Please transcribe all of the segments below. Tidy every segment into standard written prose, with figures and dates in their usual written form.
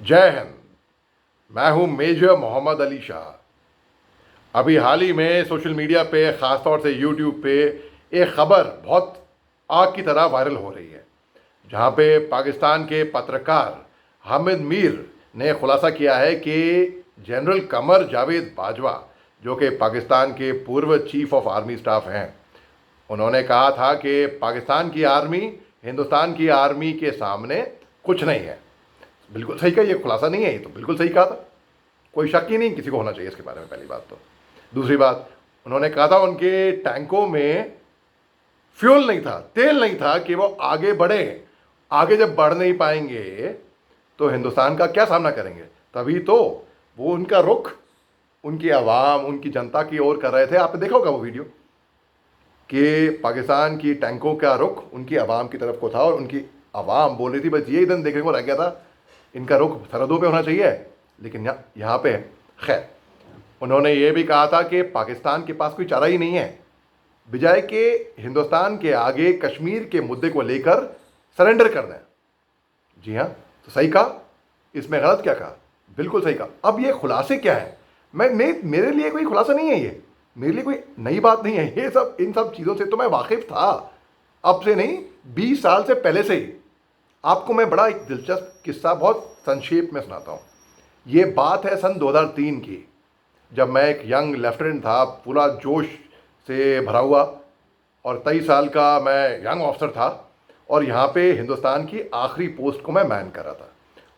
जय हिंद। मैं हूं मेजर मोहम्मद अली शाह। अभी हाल ही में सोशल मीडिया पे, ख़ासतौर से यूट्यूब पे एक ख़बर बहुत आग की तरह वायरल हो रही है, जहां पे पाकिस्तान के पत्रकार हामिद मीर ने खुलासा किया है कि जनरल कमर जावेद बाजवा, जो कि पाकिस्तान के पूर्व चीफ ऑफ आर्मी स्टाफ हैं, उन्होंने कहा था कि पाकिस्तान की आर्मी हिंदुस्तान की आर्मी के सामने कुछ नहीं है। बिल्कुल सही कहा, ये खुलासा नहीं है, ये तो बिल्कुल सही कहा था, कोई शक ही नहीं किसी को होना चाहिए इसके बारे में। पहली बात तो, दूसरी बात, उन्होंने कहा था उनके टैंकों में फ्यूल नहीं था, तेल नहीं था कि वो आगे बढ़े। आगे जब बढ़ नहीं पाएंगे तो हिंदुस्तान का क्या सामना करेंगे? तभी तो वो उनका रुख उनकी आवाम, उनकी जनता की ओर कर रहे थे। आपने देखा होगा वो वीडियो कि पाकिस्तान की टैंकों का रुख उनकी आवाम की तरफ को था और उनकी आवाम बोल रही थी बस यही दिन देखने को रह गया था, इनका रुख सरहदों पे होना चाहिए, लेकिन यहाँ पे खैर। उन्होंने ये भी कहा था कि पाकिस्तान के पास कोई चारा ही नहीं है, बजाय के हिंदुस्तान के आगे कश्मीर के मुद्दे को लेकर सरेंडर कर दें। जी हाँ, तो सही कहा, इसमें गलत क्या कहा? बिल्कुल सही कहा। अब ये खुलासे क्या है? मेरे लिए कोई खुलासा नहीं है, ये मेरे लिए कोई नई बात नहीं है। ये सब, इन सब चीज़ों से तो मैं वाकिफ था, अब से नहीं, 20 साल से पहले से ही। आपको मैं बड़ा एक दिलचस्प किस्सा बहुत संक्षेप में सुनाता हूँ। ये बात है सन 2003 की, जब मैं एक यंग लेफ्टिनेंट था, पूरा जोश से भरा हुआ, और 23 साल का मैं यंग ऑफिसर था, और यहाँ पे हिंदुस्तान की आखिरी पोस्ट को मैं मैन कर रहा था,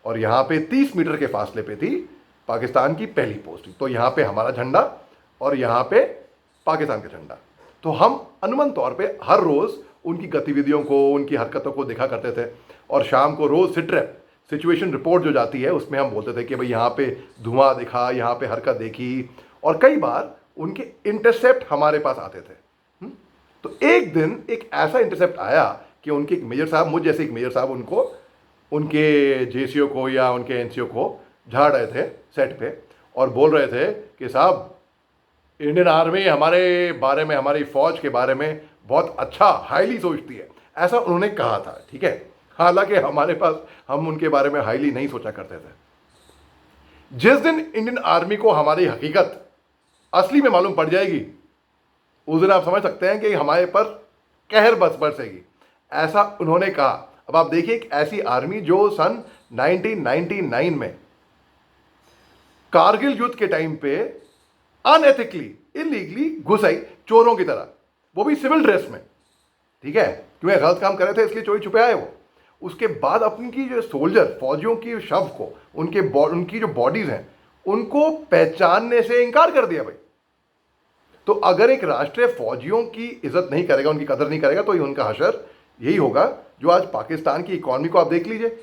और यहाँ पे 30 मीटर के फासले पे थी पाकिस्तान की पहली पोस्ट। तो यहाँ पे हमारा झंडा और यहाँ पे पाकिस्तान का झंडा। तो हम अनुमान तौर पे हर रोज़ उनकी गतिविधियों को, उनकी हरकतों को देखा करते थे, और शाम को रोज़ सिट्रेप, सिचुएशन रिपोर्ट जो जाती है, उसमें हम बोलते थे कि भाई यहाँ पे धुआं दिखा, यहाँ पे हरकत देखी, और कई बार उनके इंटरसेप्ट हमारे पास आते थे। तो एक दिन एक ऐसा इंटरसेप्ट आया कि उनके एक मेजर साहब, मुझ जैसे एक मेजर साहब, उनको उनके जेसीओ को या उनके एनसीओ को झाड़ रहे थे सेट पे, और बोल रहे थे कि साहब, इंडियन आर्मी हमारे बारे में, हमारी फौज के बारे में बहुत अच्छा, हाईली सोचती है, ऐसा उन्होंने कहा था। ठीक है, हालांकि हमारे पास, हम उनके बारे में हाईली नहीं सोचा करते थे। जिस दिन इंडियन आर्मी को हमारी हकीकत असली में मालूम पड़ जाएगी, उस दिन आप समझ सकते हैं कि हमारे पर कहर बस बरसेगी, ऐसा उन्होंने कहा। अब आप देखिए, एक ऐसी आर्मी जो सन 1999 में कारगिल युद्ध के टाइम पे अनएथिकली, इलीगली घुस आई चोरों की तरह, वो भी सिविल ड्रेस में। ठीक है, क्योंकि गलत काम कर रहे थे इसलिए चोरी छुपे आए वो। उसके बाद अपनी की जो सोल्जर, फौजियों की शव को, उनकी जो बॉडीज हैं, उनको पहचानने से इनकार कर दिया भाई। तो अगर एक राष्ट्र फौजियों की इज्जत नहीं करेगा, उनकी कदर नहीं करेगा, तो ये उनका हशर यही होगा जो आज पाकिस्तान की इकॉनमी को आप देख लीजिए,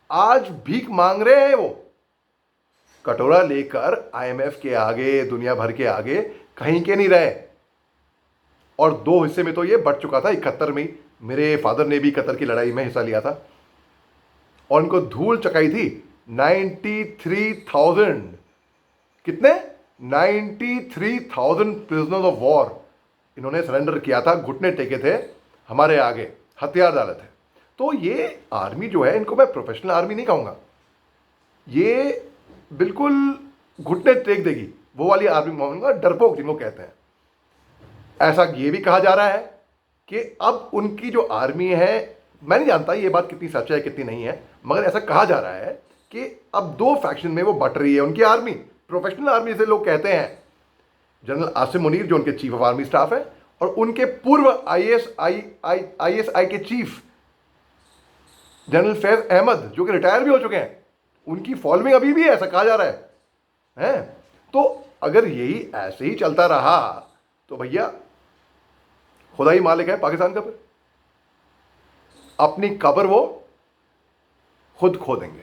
आज भीख मांग रहे हैं वो, कटोरा लेकर आईएमएफ के आगे, दुनिया भर के आगे कहीं के नहीं रहे। और 2 हिस्से में तो ये बढ़ चुका था। 71 में मेरे फादर ने भी कतर की लड़ाई में हिस्सा लिया था, और उनको धूल चकाई थी 93,000, कितने, 93,000 प्रिजनर्स ऑफ वॉर इन्होंने सरेंडर किया था, घुटने टेके थे हमारे आगे, हथियार डाले थे। तो ये आर्मी जो है, इनको मैं प्रोफेशनल आर्मी नहीं कहूँगा, ये बिल्कुल घुटने टेक देगी, वो वाली आर्मी कहूँगा, डरपोक जिनको कहते हैं। ऐसा ये भी कहा जा रहा है कि अब उनकी जो आर्मी है, मैं नहीं जानता ये बात कितनी सच है कितनी नहीं है, मगर ऐसा कहा जा रहा है कि अब 2 फैक्शन में वो बट रही है उनकी आर्मी। प्रोफेशनल आर्मी से लोग कहते हैं जनरल आसिम मुनीर, जो उनके चीफ ऑफ आर्मी स्टाफ है, और उनके पूर्व आईएसआई के चीफ जनरल फैज अहमद, जो कि रिटायर भी हो चुके हैं, उनकी फॉलोइंग अभी भी है, ऐसा कहा जा रहा है। तो अगर यही ऐसे ही चलता रहा तो भैया खुदा ही मालिक है पाकिस्तान का, फिर अपनी कब्र वो खुद खो देंगे।